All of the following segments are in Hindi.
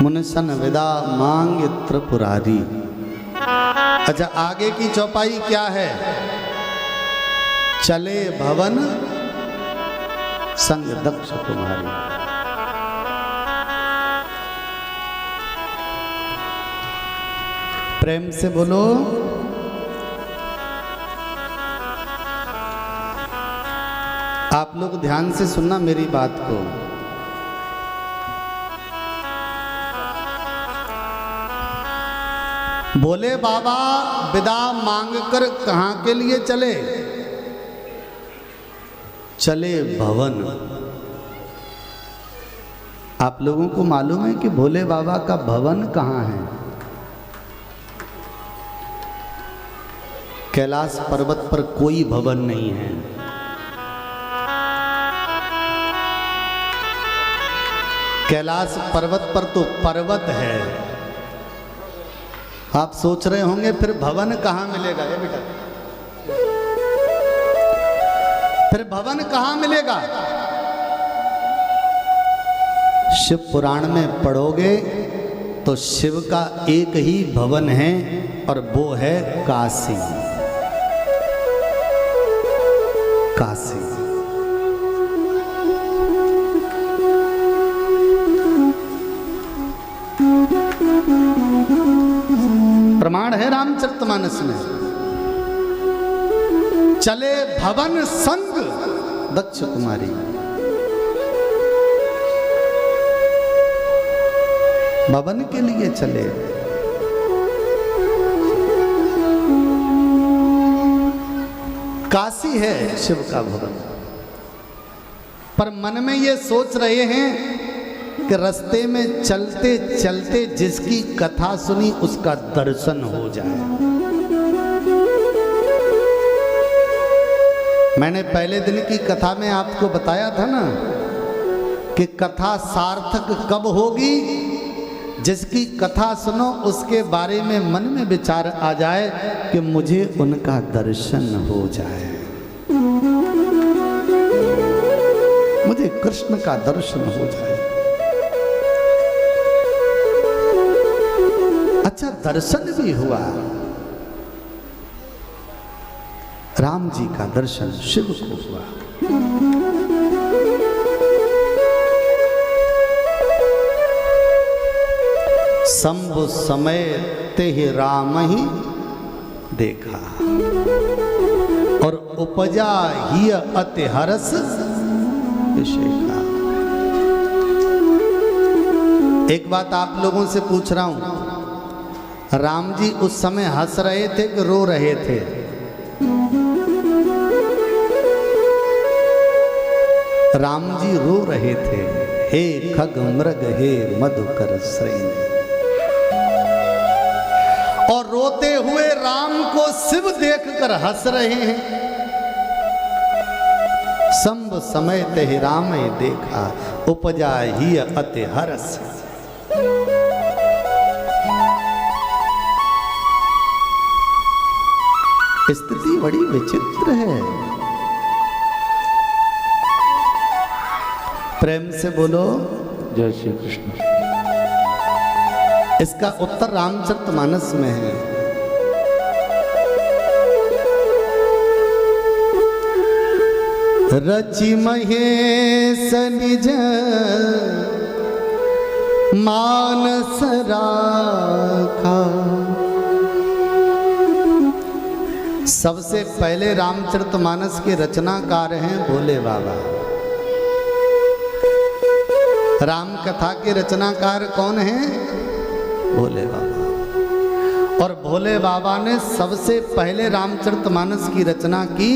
मुनसन विदा मांग त्रिपुरारी। अच्छा, आगे की चौपाई क्या है? चले भवन संग दक्ष कुमारी। प्रेम से बोलो। आप लोग ध्यान से सुनना मेरी बात को। भोले बाबा विदा मांगकर कहां के लिए चले? चले भवन। आप लोगों को मालूम है कि भोले बाबा का भवन कहां है? कैलाश पर्वत पर कोई भवन नहीं है। कैलाश पर्वत पर तो पर्वत है। आप सोच रहे होंगे फिर भवन कहां मिलेगा? ये बेटा, फिर भवन कहां मिलेगा? शिव पुराण में पढ़ोगे तो शिव का एक ही भवन है और वो है काशी। काशी। प्रमाण है रामचरितमानस में। चले भवन संग दक्ष कुमारी। भवन के लिए चले। काशी है शिव का भवन, पर मन में ये सोच रहे हैं कि रास्ते में चलते चलते जिसकी कथा सुनी उसका दर्शन हो जाए। मैंने पहले दिन की कथा में आपको बताया था ना कि कथा सार्थक कब होगी? जिसकी कथा सुनो उसके बारे में मन में विचार आ जाए कि मुझे उनका दर्शन हो जाए, मुझे कृष्ण का दर्शन हो जाए। अच्छा, दर्शन भी हुआ। राम जी का दर्शन शिव को हुआ। शंभु समय ते ही राम ही देखा और उपजा ही अति हरस विषेखा। एक बात आप लोगों से पूछ रहा हूं, राम जी उस समय हंस रहे थे कि रो रहे थे? राम जी रो रहे थे। हे खग मृग हे मधुकर श्रेणी। और रोते हुए राम को शिव देखकर हंस रहे हैं। शंभु समय ते राम देखा उपजा ही अति हरस। स्थिति बड़ी विचित्र है। प्रेम से बोलो जय श्री कृष्ण। इसका उत्तर रामचरितमानस में है। रचि महेश निज मानस राखा। सबसे पहले रामचरितमानस के रचनाकार हैं भोले बाबा। राम कथा के रचनाकार कौन हैं? भोले बाबा। और भोले बाबा ने सबसे पहले रामचरितमानस की रचना की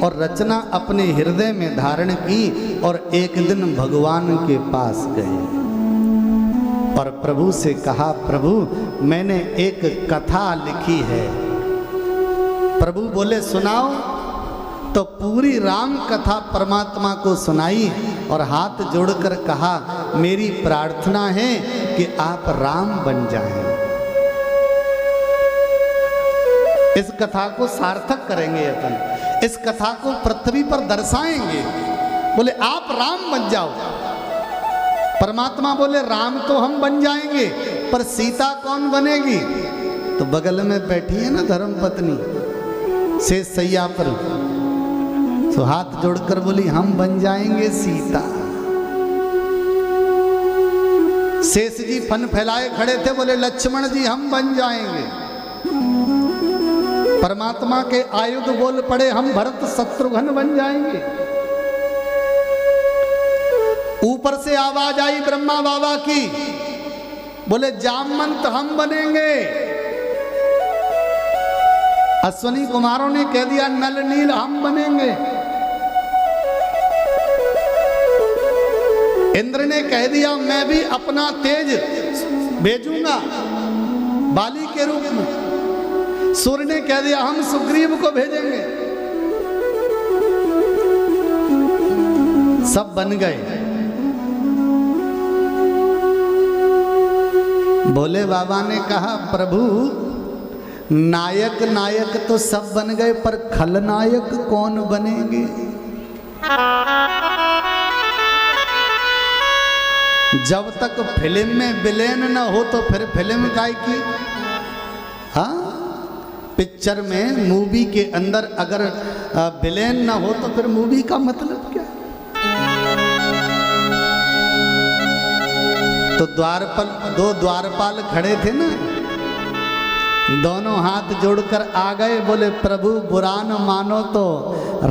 और रचना अपने हृदय में धारण की और एक दिन भगवान के पास गए और प्रभु से कहा, प्रभु मैंने एक कथा लिखी है। प्रभु बोले सुनाओ। तो पूरी राम कथा परमात्मा को सुनाई और हाथ जोड़कर कहा, मेरी प्रार्थना है कि आप राम बन जाएं। इस कथा को सार्थक करेंगे अपन, इस कथा को पृथ्वी पर दर्शाएंगे। बोले आप राम बन जाओ। परमात्मा बोले राम तो हम बन जाएंगे, पर सीता कौन बनेगी? तो बगल में बैठी है ना धर्म पत्नी से सैया पर, तो हाथ जोड़कर बोली हम बन जाएंगे सीता। शेष जी फन फैलाए खड़े थे, बोले लक्ष्मण जी हम बन जाएंगे। परमात्मा के आयुध बोल पड़े हम भरत शत्रुघ्न बन जाएंगे। ऊपर से आवाज आई ब्रह्मा बाबा की, बोले जामवंत हम बनेंगे। अश्वनी कुमारों ने कह दिया नल नील हम बनेंगे। इंद्र ने कह दिया मैं भी अपना तेज भेजूंगा बाली के रूप में। सूर्य ने कह दिया हम सुग्रीव को भेजेंगे। सब बन गए। भोले बाबा ने कहा प्रभु नायक नायक तो सब बन गए, पर खलनायक कौन बनेंगे? जब तक फिल्म में विलेन न हो तो फिर फिल्म काय की? हाँ, पिक्चर में मूवी के अंदर अगर विलेन न हो तो फिर मूवी का मतलब क्या? तो दो द्वारपाल खड़े थे ना, दोनों हाथ जोड़कर आ गए, बोले प्रभु बुरा न मानो तो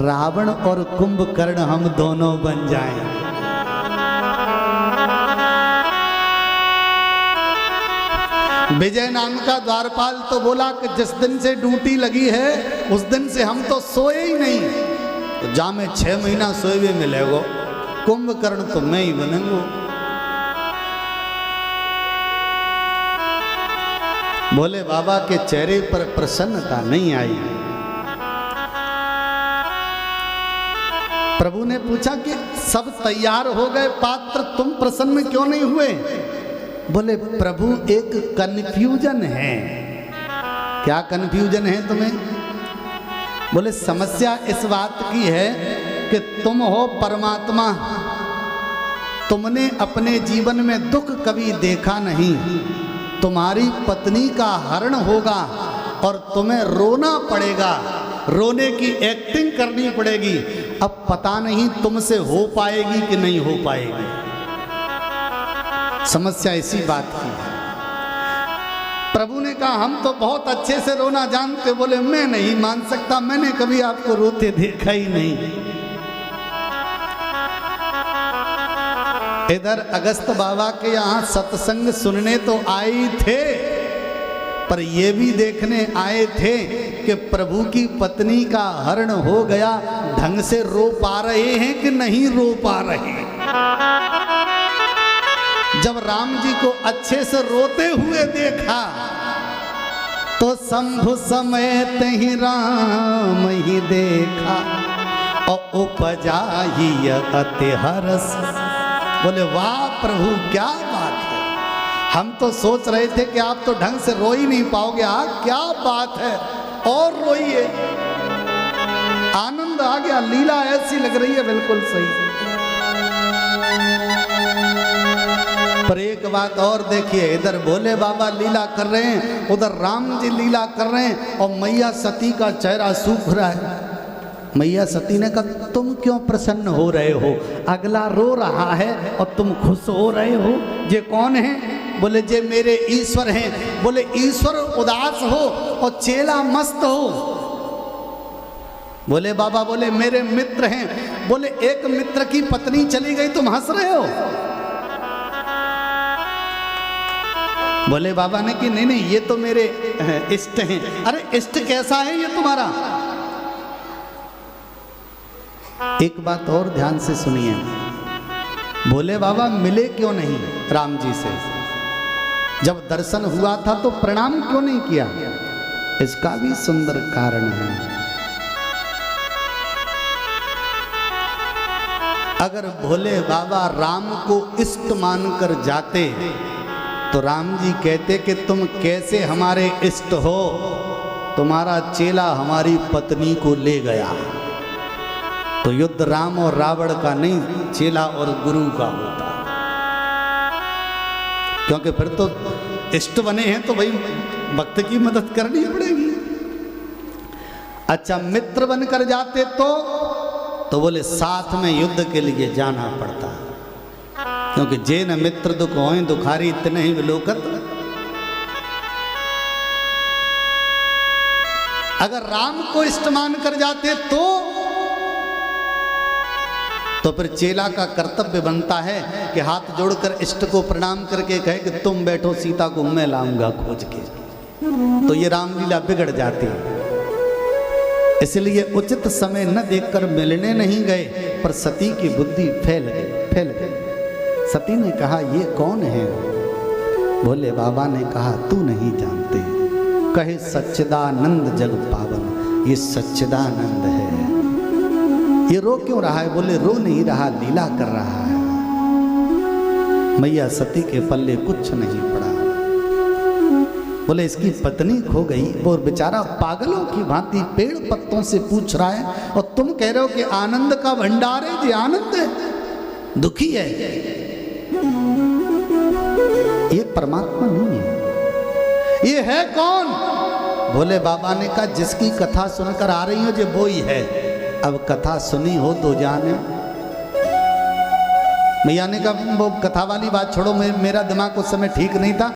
रावण और कुंभकर्ण हम दोनों बन जाएं। विजय नाम का द्वारपाल तो बोला कि जिस दिन से ड्यूटी लगी है उस दिन से हम तो सोए ही नहीं। तो जा में 6 महीना सोए हुए मिलेगो, कुंभकर्ण तो मैं ही बनूंगा। भोले बाबा के चेहरे पर प्रसन्नता नहीं आई। प्रभु ने पूछा कि सब तैयार हो गए पात्र, तुम प्रसन्न क्यों नहीं हुए? बोले प्रभु एक कन्फ्यूजन है। क्या कन्फ्यूजन है तुम्हें? बोले समस्या इस बात की है कि तुम हो परमात्मा, तुमने अपने जीवन में दुख कभी देखा नहीं। तुम्हारी पत्नी का हरण होगा और तुम्हें रोना पड़ेगा, रोने की एक्टिंग करनी पड़ेगी। अब पता नहीं तुमसे हो पाएगी कि नहीं हो पाएगी। समस्या इसी बात की है। प्रभु ने कहा हम तो बहुत अच्छे से रोना जानते। बोले मैं नहीं मान सकता, मैंने कभी आपको रोते देखा ही नहीं। इधर अगस्त बाबा के यहाँ सत्संग सुनने तो आए थे, पर ये भी देखने आए थे कि प्रभु की पत्नी का हरण हो गया, ढंग से रो पा रहे हैं कि नहीं रो पा रहे। जब राम जी को अच्छे से रोते हुए देखा तो शंभु समेत ही राम ही देखा और उपजा ही अति हरस। बोले वाह प्रभु क्या बात है, हम तो सोच रहे थे कि आप तो ढंग से रो ही नहीं पाओगे। क्या बात है, और रोइए। आनंद आ गया, लीला ऐसी लग रही है, बिल्कुल सही। पर एक बात और देखिए, इधर भोले बाबा लीला कर रहे हैं, उधर राम जी लीला कर रहे हैं, और मैया सती का चेहरा सूख रहा है। मैया सती ने कहा तुम क्यों प्रसन्न हो रहे हो? अगला रो रहा है और तुम खुश हो रहे हो। ये कौन है? बोले जे मेरे ईश्वर हैं। बोले ईश्वर उदास हो और चेला मस्त हो। बोले बाबा बोले मेरे मित्र हैं। बोले एक मित्र की पत्नी चली गई, तुम हंस रहे हो? बोले बाबा ने कि नहीं नहीं ये तो मेरे इष्ट हैं। अरे इष्ट कैसा है ये तुम्हारा? एक बात और ध्यान से सुनिए, भोले बाबा मिले क्यों नहीं राम जी से? जब दर्शन हुआ था तो प्रणाम क्यों नहीं किया? इसका भी सुंदर कारण है। अगर भोले बाबा राम को इष्ट मानकर जाते तो राम जी कहते कि तुम कैसे हमारे इष्ट हो, तुम्हारा चेला हमारी पत्नी को ले गया। तो युद्ध राम और रावण का नहीं, चेला और गुरु का होता। क्योंकि फिर तो इष्ट बने हैं तो भाई भक्त की मदद करनी पड़ेगी। अच्छा मित्र बनकर जाते तो बोले साथ में युद्ध के लिए जाना पड़ता, क्योंकि जे न मित्र दुख होए दुखारी इतने ही विलोकत। अगर राम को इष्ट मान कर जाते तो फिर चेला का कर्तव्य बनता है कि हाथ जोड़कर इष्ट को प्रणाम करके कहे कि तुम बैठो सीता को मैं लाऊंगा खोज के। तो ये रामलीला बिगड़ जाती है। इसलिए उचित समय न देखकर मिलने नहीं गए, पर सती की बुद्धि फैल गई। सती ने कहा ये कौन है? भोले बाबा ने कहा तू नहीं जानते, कहे सच्चिदानंद जग पावन, ये सच्चिदानंद है। ये रो क्यों रहा है? बोले रो नहीं रहा, लीला कर रहा है। मैया सती के पल्ले कुछ नहीं पड़ा। बोले इसकी पत्नी खो गई, वो बेचारा पागलों की भांति पेड़ पत्तों से पूछ रहा है, और तुम कह रहे हो कि आनंद का भंडार है। ये आनंद है, दुखी है। ये परमात्मा नहीं है। ये है कौन? भोले बाबा ने कहा जिसकी कथा सुनकर आ रही हो जो वो ही है। अब कथा सुनी हो तो जाने। मैया ने कहा वो कथा वाली बात छोड़ो, मेरा दिमाग उस समय ठीक नहीं था।